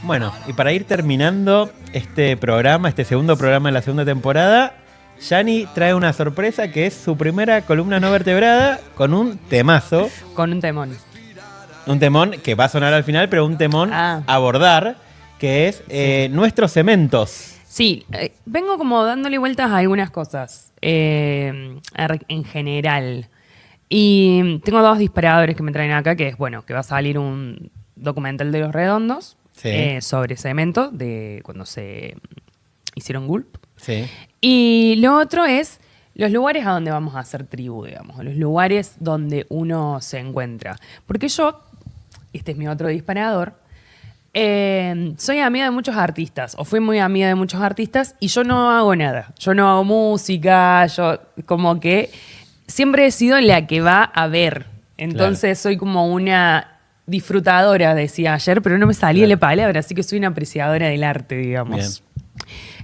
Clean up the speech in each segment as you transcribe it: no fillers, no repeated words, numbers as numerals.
Bueno, y para ir terminando este programa, este segundo programa de la segunda temporada, Yani trae una sorpresa que es su primera columna no vertebrada con un temazo. Con un temón. Un temón que va a sonar al final, pero un temón a abordar, que es nuestros cementos. Sí, vengo como dándole vueltas a algunas cosas en general. Y tengo dos disparadores que me traen acá, que es, bueno, que va a salir un documental de Los Redondos sobre cemento, de cuando se hicieron Gulp. Sí. Y lo otro es los lugares a donde vamos a hacer tribu, digamos, los lugares donde uno se encuentra. Porque yo, este es mi otro disparador, soy amiga de muchos artistas, o fui muy amiga de muchos artistas, y yo no hago nada. Yo no hago música, yo como que siempre he sido la que va a ver. Entonces soy como una disfrutadora, decía ayer, pero no me salía la palabra, así que soy una apreciadora del arte, digamos. Bien.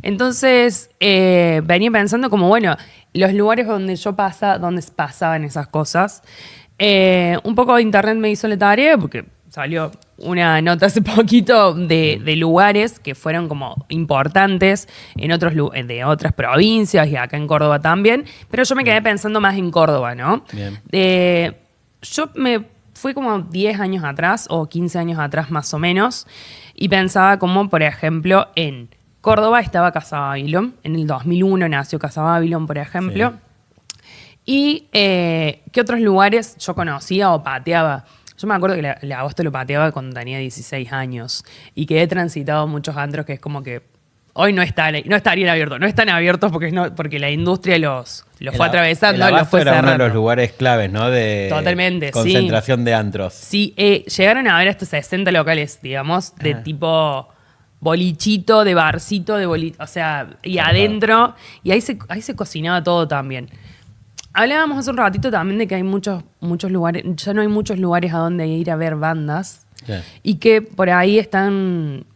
Entonces venía pensando como, bueno, los lugares donde donde pasaban esas cosas. Un poco de internet me hizo la tarea porque salió una nota hace poquito de lugares que fueron como importantes en de otras provincias y acá en Córdoba también, pero yo me quedé pensando más en Córdoba, ¿no? Bien. Yo me fui como 10 años atrás o 15 años atrás más o menos y pensaba como, por ejemplo, en Córdoba estaba Casa Babylon, en el 2001 nació Casa Babylon, por ejemplo. Sí. Y ¿qué otros lugares yo conocía o pateaba? Yo me acuerdo que la Agosto lo pateaba cuando tenía 16 años y que he transitado muchos antros que es como que hoy no estarían abiertos. No están abiertos porque la industria los fue atravesando, los fue cerrando. Era uno de los lugares claves, ¿no? De totalmente, concentración de antros. Sí, llegaron a haber hasta 60 locales, digamos, de tipo bolichito, de barcito, de boliche, o sea, y adentro, y ahí se cocinaba todo también. Hablábamos hace un ratito también de que hay muchos lugares, ya no hay muchos lugares a donde ir a ver bandas, y que por ahí están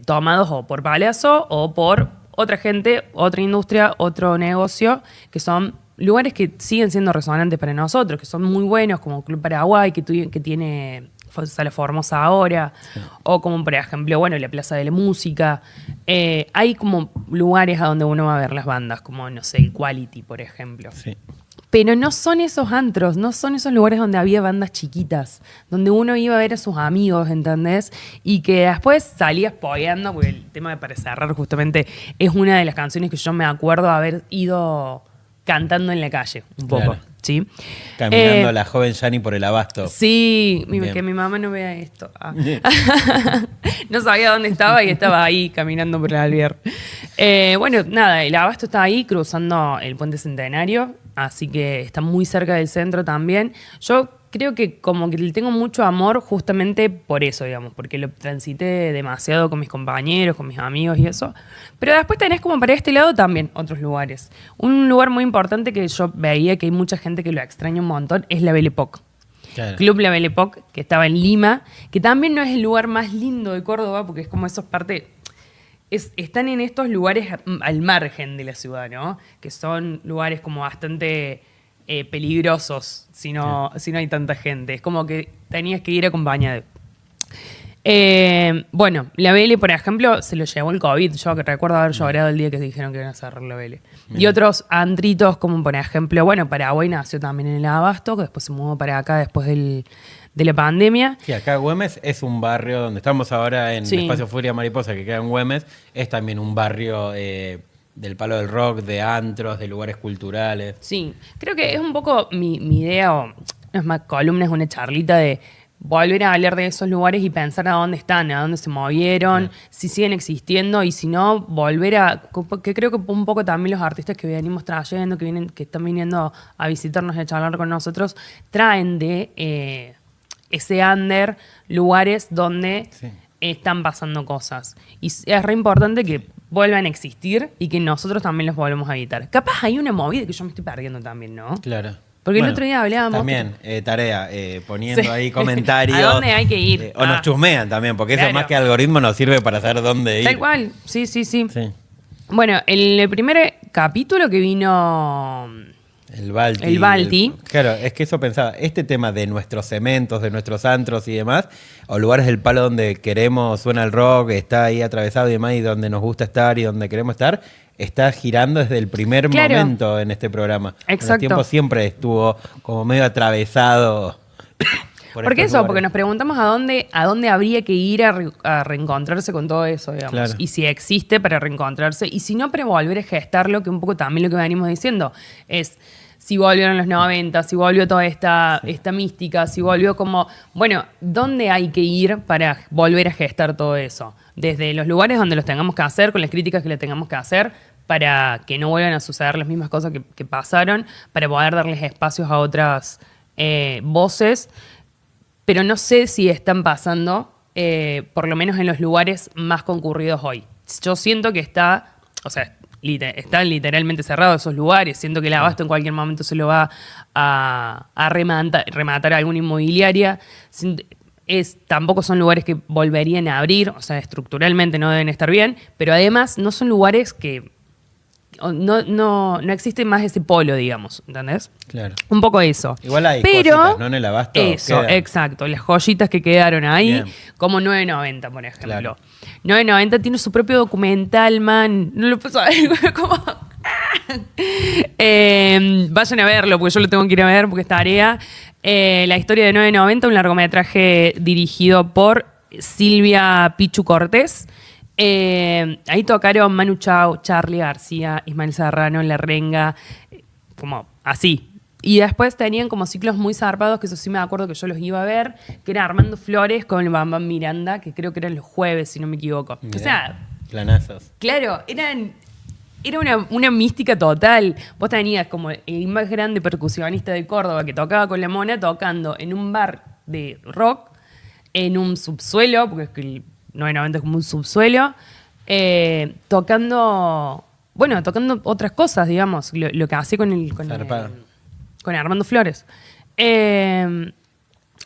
tomados o por Palazzo o por otra gente, otra industria, otro negocio, que son lugares que siguen siendo resonantes para nosotros, que son muy buenos, como Club Paraguay, que tiene Sala Formosa ahora, o como por ejemplo, bueno, la Plaza de la Música. Hay como lugares a donde uno va a ver las bandas, como, no sé, el Quality, por ejemplo. Sí. Pero no son esos antros, no son esos lugares donde había bandas chiquitas, donde uno iba a ver a sus amigos, ¿entendés? Y que después salías pogueando, porque el tema de Para Cerrar justamente es una de las canciones que yo me acuerdo haber ido cantando en la calle, un poco. Claro. ¿Sí? Caminando la joven Yani por el Abasto. Sí, que mi mamá no vea esto. No sabía dónde estaba y estaba ahí caminando por el Alvear. Bueno, nada, el Abasto está ahí cruzando el Puente Centenario, así que está muy cerca del centro también. Yo creo que como que le tengo mucho amor justamente por eso, digamos, porque lo transité demasiado con mis compañeros, con mis amigos y eso. Pero después tenés como para este lado también otros lugares. Un lugar muy importante que yo veía que hay mucha gente que lo extraña un montón es la Belle Époque. Claro. Club La Belle Époque, que estaba en Lima, que también no es el lugar más lindo de Córdoba, porque es como esos están en estos lugares al margen de la ciudad, ¿no? Que son lugares como bastante peligrosos si no hay tanta gente. Es como que tenías que ir acompañado. Bueno, la Belle, por ejemplo, se lo llevó el COVID. Yo que recuerdo haber llorado el día que dijeron que iban a cerrar la Belle. Y otros antritos, como por ejemplo, bueno, Paraguay nació también en el Abasto, que después se mudó para acá después de la pandemia. Sí, acá Güemes es un barrio donde estamos ahora en Espacio Furia Mariposa, que queda en Güemes. Es también un barrio del palo del rock, de antros, de lugares culturales. Sí, creo que es un poco mi idea, o no es más columna, es una charlita de volver a hablar de esos lugares y pensar a dónde están, a dónde se movieron, si siguen existiendo y si no, volver que creo que un poco también los artistas que venimos trayendo, que están viniendo a visitarnos y a charlar con nosotros, traen de ese under lugares donde están pasando cosas. Y es re importante que vuelvan a existir y que nosotros también los volvemos a evitar. Capaz hay una movida que yo me estoy perdiendo también, ¿no? Claro. Porque el otro día hablábamos... También, tarea, poniendo ahí comentarios. ¿A dónde hay que ir? O nos chusmean también, porque eso más que algoritmo nos sirve para saber dónde ir. Tal cual, sí. Bueno, el primer capítulo que vino El Balti. El Balti. Claro, es que eso pensaba, este tema de nuestros cementos, de nuestros antros y demás, o lugares del palo donde queremos, suena el rock, está ahí atravesado y demás, y donde nos gusta estar y donde queremos estar, está girando desde el primer Claro. momento en este programa. Con Exacto. el tiempo siempre estuvo como medio atravesado. Porque eso, porque nos preguntamos a dónde habría que ir a reencontrarse con todo eso, digamos. Claro. Y si existe para reencontrarse. Y si no, para volver a gestarlo, que un poco también lo que venimos diciendo es si volvieron los 90, si volvió toda esta mística, si volvió como, bueno, ¿dónde hay que ir para volver a gestar todo eso? Desde los lugares donde los tengamos que hacer, con las críticas que le tengamos que hacer, para que no vuelvan a suceder las mismas cosas que pasaron, para poder darles espacios a otras voces. Pero no sé si están pasando, por lo menos en los lugares más concurridos hoy. Yo siento que están literalmente cerrados esos lugares. Siento que el Abasto en cualquier momento se lo va a rematar a alguna inmobiliaria. Tampoco son lugares que volverían a abrir, o sea, estructuralmente no deben estar bien, pero además no son lugares que no existe más ese polo, digamos, ¿entendés? Claro. Un poco eso. Igual hay pero cositas, ¿no? En el Abasto eso, quedan. exacto. Las joyitas que quedaron ahí, Bien. como 990, por ejemplo. Claro. 990 tiene su propio documental, man. No lo puedo saber. Como... vayan a verlo, porque yo lo tengo que ir a ver, porque es tarea. La historia de 990, un largometraje dirigido por Silvia Pichu Cortés. Ahí tocaron Manu Chao, Charly García, Ismael Serrano, La Renga, como así. Y después tenían como ciclos muy zarpados, que eso sí me acuerdo que yo los iba a ver, que era Armando Flores con el Bam Bam Miranda, que creo que eran los jueves, si no me equivoco. Mirá, O sea, planazos. claro, era una mística total. Vos tenías como el más grande percusionista de Córdoba que tocaba con la mona, tocando en un bar de rock, en un subsuelo, porque es que el 990 es como un subsuelo, tocando otras cosas, digamos, lo que hacía con Armando Flores.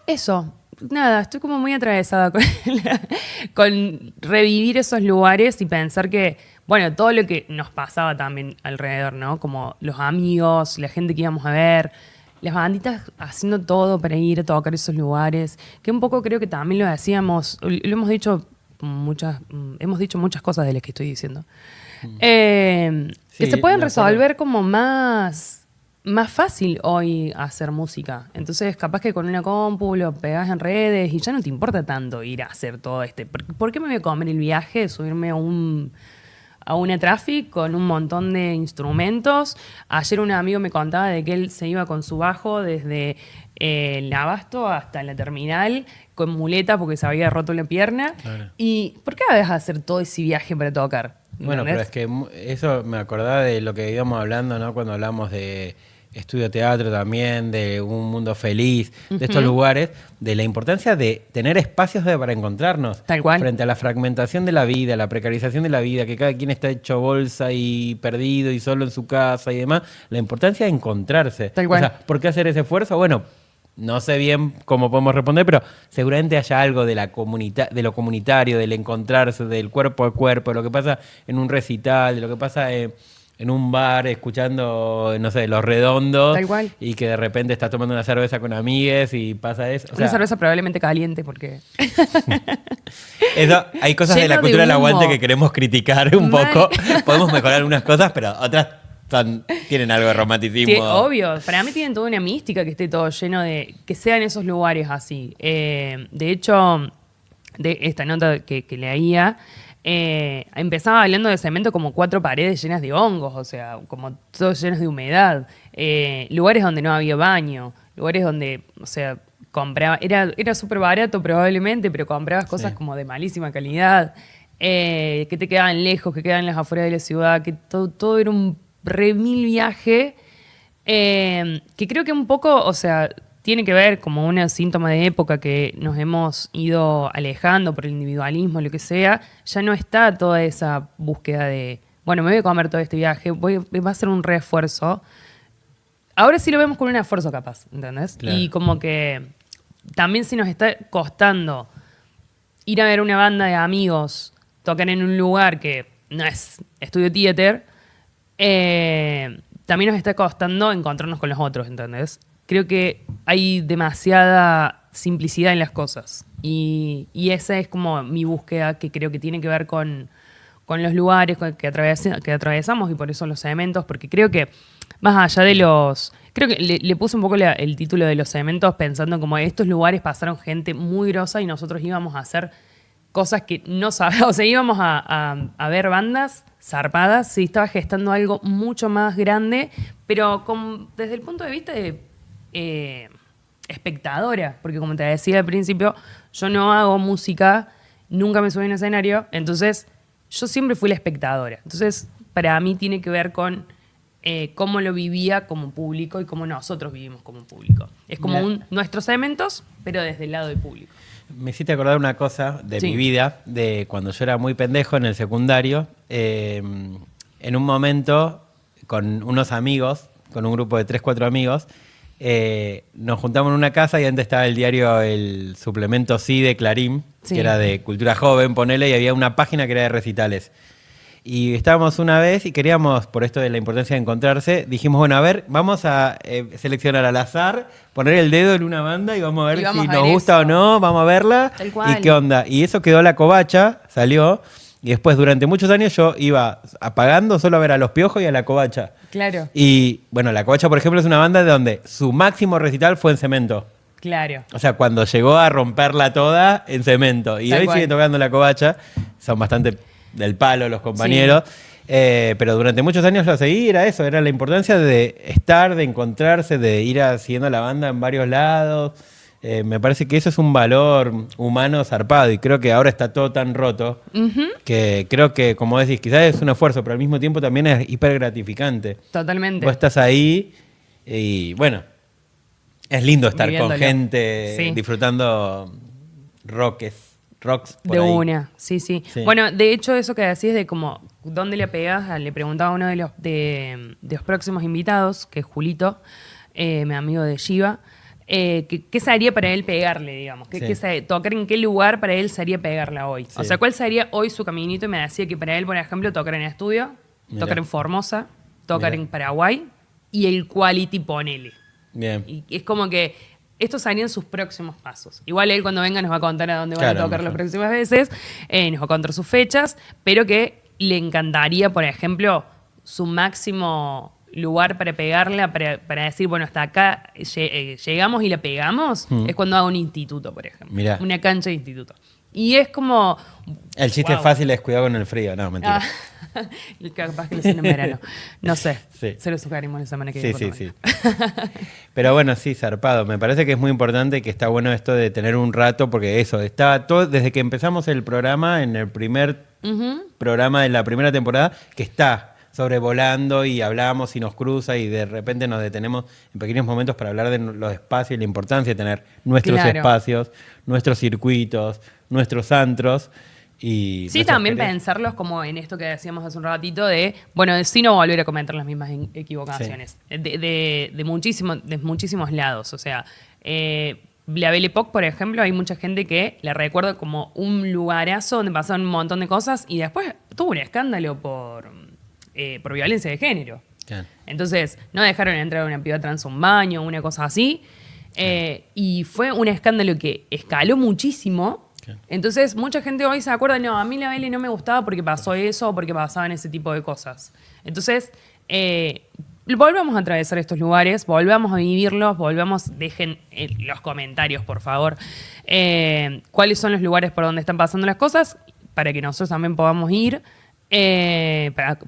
Eso, nada, estoy como muy atravesada con revivir esos lugares y pensar que, bueno, todo lo que nos pasaba también alrededor, ¿no? Como los amigos, la gente que íbamos a ver, las banditas haciendo todo para ir a tocar esos lugares, que un poco creo que también lo decíamos, lo hemos dicho hemos dicho muchas cosas de las que estoy diciendo. Que Sí, se pueden de acuerdo. resolver como más fácil hoy hacer música. Entonces, capaz que con una compu lo pegás en redes y ya no te importa tanto ir a hacer todo ¿Por qué me voy a comer el viaje de subirme a una traffic con un montón de instrumentos? Ayer un amigo me contaba de que él se iba con su bajo desde el Abasto hasta la terminal con muleta porque se había roto la pierna. Claro. ¿Y por qué vas a hacer todo ese viaje para tocar? Bueno, pero es que eso me acordaba de lo que íbamos hablando, ¿no? Cuando hablamos de estudio teatro también, de un mundo feliz, de estos lugares, de la importancia de tener espacios para encontrarnos. Tal cual. Frente a la fragmentación de la vida, la precarización de la vida, que cada quien está hecho bolsa y perdido y solo en su casa y demás, la importancia de encontrarse. Tal cual. O sea, ¿por qué hacer ese esfuerzo? Bueno, no sé bien cómo podemos responder, pero seguramente haya algo de de lo comunitario, del encontrarse, del cuerpo a cuerpo, de lo que pasa en un recital, de lo que pasa en un bar escuchando, no sé, Los Redondos. Tal cual. Y que de repente estás tomando una cerveza con amigues y pasa eso. O Una sea, cerveza probablemente caliente porque... hay cosas de Lleno la cultura de del humo. aguante que queremos criticar un Mal. poco. Podemos mejorar algunas cosas, pero otras tienen algo de romanticismo. Sí, obvio. Para mí tienen toda una mística que esté todo lleno de... Que sean esos lugares así. De hecho, de esta nota que leía, empezaba hablando de cemento como 4 paredes llenas de hongos, o sea, como todos llenos de humedad. Lugares donde no había baño. Lugares donde, o sea, compraba... Era súper barato probablemente, pero comprabas cosas Sí. como de malísima calidad. Que te quedaban lejos, que quedaban en las afueras de la ciudad, que todo era un mil viaje, que creo que un poco, o sea, tiene que ver como un síntoma de época que nos hemos ido alejando por el individualismo, lo que sea. Ya no está toda esa búsqueda de, bueno, me voy a comer todo este viaje, va a ser un reesfuerzo. Ahora sí lo vemos con un esfuerzo capaz, ¿entendés? Claro. Y como que también si nos está costando ir a ver una banda de amigos tocar en un lugar que no es estudio theater, también nos está costando encontrarnos con los otros, ¿entendés? Creo que hay demasiada simplicidad en las cosas. Y esa es como mi búsqueda, que creo que tiene que ver con los lugares que atravesamos, y por eso los cementos, porque creo que más allá de los... Creo que le puse un poco el título de los cementos pensando como estos lugares pasaron gente muy grosa y nosotros íbamos a hacer cosas que no sabíamos. O sea, íbamos a ver bandas zarpadas, se estaba gestando algo mucho más grande, pero desde el punto de vista de espectadora, porque como te decía al principio, yo no hago música, nunca me subí a un escenario, entonces yo siempre fui la espectadora. Entonces, para mí tiene que ver con cómo lo vivía como público y cómo nosotros vivimos como público. Es como nuestros cementos, pero desde el lado del público. Me hiciste acordar una cosa de mi vida, de cuando yo era muy pendejo en el secundario. En un momento, con unos amigos, con un grupo de 3, 4 amigos, nos juntamos en una casa y antes estaba el diario, el suplemento Sí de Clarín, que era de cultura joven, ponele, y había una página que era de recitales. Y estábamos una vez y queríamos, por esto de la importancia de encontrarse, dijimos, bueno, a ver, vamos a seleccionar al azar, poner el dedo en una banda y vamos a ver si nos gusta o no, vamos a verla y qué onda. Y eso quedó La Covacha, salió, y después durante muchos años yo iba apagando solo a ver a Los Piojos y a La Covacha. Claro. Y bueno, La Covacha, por ejemplo, es una banda de donde su máximo recital fue en Cemento. Claro. O sea, cuando llegó a romperla toda en Cemento. Y hoy sigue tocando La Covacha, son bastante del palo los compañeros, pero durante muchos años lo seguí, era la importancia de estar, de encontrarse, de ir siguiendo a la banda en varios lados. Me parece que eso es un valor humano zarpado, y creo que ahora está todo tan roto que creo que, como decís, quizás es un esfuerzo, pero al mismo tiempo también es hiper gratificante. Totalmente. Vos estás ahí y bueno, es lindo estar con gente disfrutando rocks por de ahí. Una, sí. Bueno, de hecho, eso que decís de como dónde le pegás, le preguntaba a uno de los próximos invitados, que es Julito, mi amigo de Shiva, ¿qué sería para él pegarle, digamos? Tocar en qué lugar para él sería pegarla hoy. Sí. O sea, ¿cuál sería hoy su caminito? Y me decía que para él, por ejemplo, tocar en estudio, tocar en Formosa, tocar en Paraguay y el quality, ponele. Bien. Y es como que estos serían sus próximos pasos. Igual él cuando venga nos va a contar a dónde van a tocar las próximas veces, nos va a contar sus fechas, pero que le encantaría, por ejemplo, su máximo lugar para pegarla, para decir, bueno, hasta acá llegamos y la pegamos, es cuando haga un instituto, por ejemplo. Mirá. Una cancha de instituto. Y es como... El chiste fácil es cuidado con el frío. No, mentira. Capaz que lo hacen en verano. No sé. Se lo sugerimos la semana que viene. Sí. Pero bueno, sí, zarpado. Me parece que es muy importante, que está bueno esto de tener un rato, porque eso, está todo, desde que empezamos el programa, en el primer programa de la primera temporada, que está sobrevolando y hablamos y nos cruza y de repente nos detenemos en pequeños momentos para hablar de los espacios y la importancia de tener nuestros espacios, nuestros circuitos, nuestros antros. Y sí, también pensarlos como en esto que decíamos hace un ratito de, bueno, de sí no volver a cometer las mismas equivocaciones. Sí. De muchísimos lados. O sea, la Belle Époque, por ejemplo, hay mucha gente que la recuerda como un lugarazo donde pasaron un montón de cosas y después tuvo un escándalo por violencia de género. Claro. Entonces, no dejaron entrar a una piba trans a un baño, una cosa así. Claro. Y fue un escándalo que escaló muchísimo. Claro. Entonces, mucha gente hoy se acuerda, no, a mí la Belle no me gustaba porque pasó eso o porque pasaban ese tipo de cosas. Entonces, volvamos a atravesar estos lugares, volvamos a vivirlos, dejen los comentarios, por favor, cuáles son los lugares por donde están pasando las cosas, para que nosotros también podamos ir. Para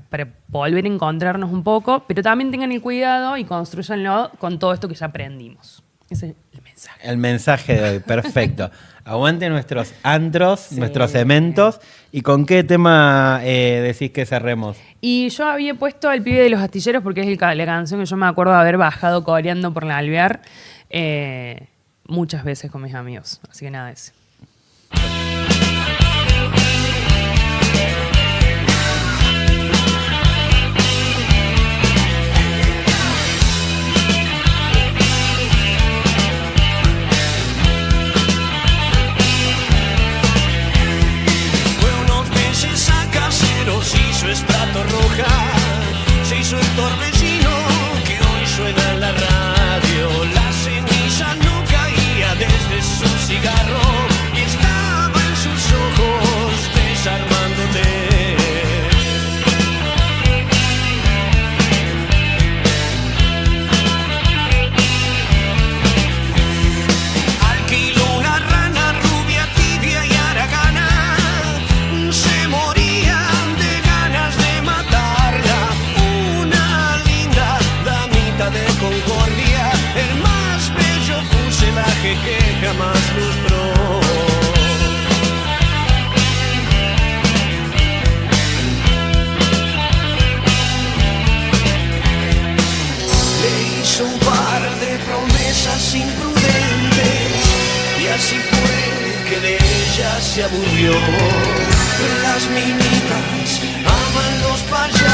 volver a encontrarnos un poco, pero también tengan el cuidado y construyanlo con todo esto que ya aprendimos. Ese es el mensaje. El mensaje de hoy, perfecto. Aguante nuestros antros, nuestros cementos. ¿Y con qué tema decís que cerremos? Y yo había puesto El pibe de los astilleros porque es la canción que yo me acuerdo de haber bajado coreando por la Alvear muchas veces con mis amigos. Así que nada, ese. Se hizo estrato roja, se hizo el torbellino. se aburrió. Las minitas aman los payasos.